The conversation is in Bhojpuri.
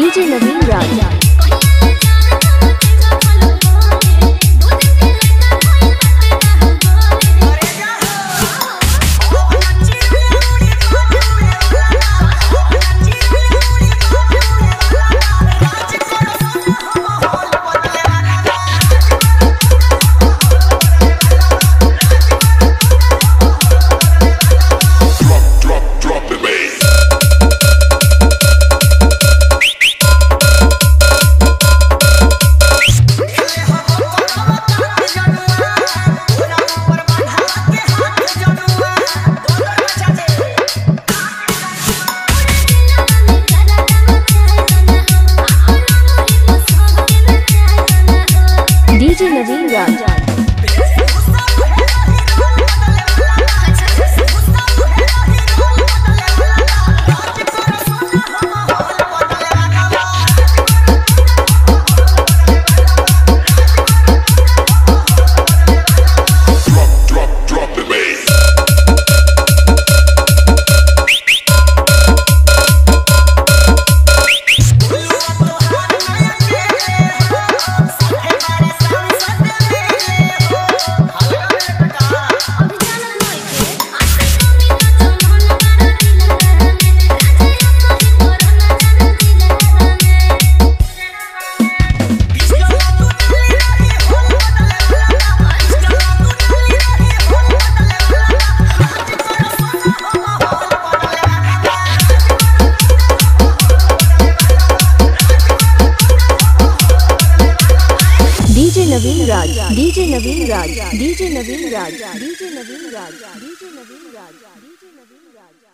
डीजे नवीन राज। डीजे नवीन राज। डीजे नवीन राज। डीजे नवीन राज। डीजे नवीन राज। डीजे नवीन राज। डीजे नवीन राज। डीजे नवीन राज।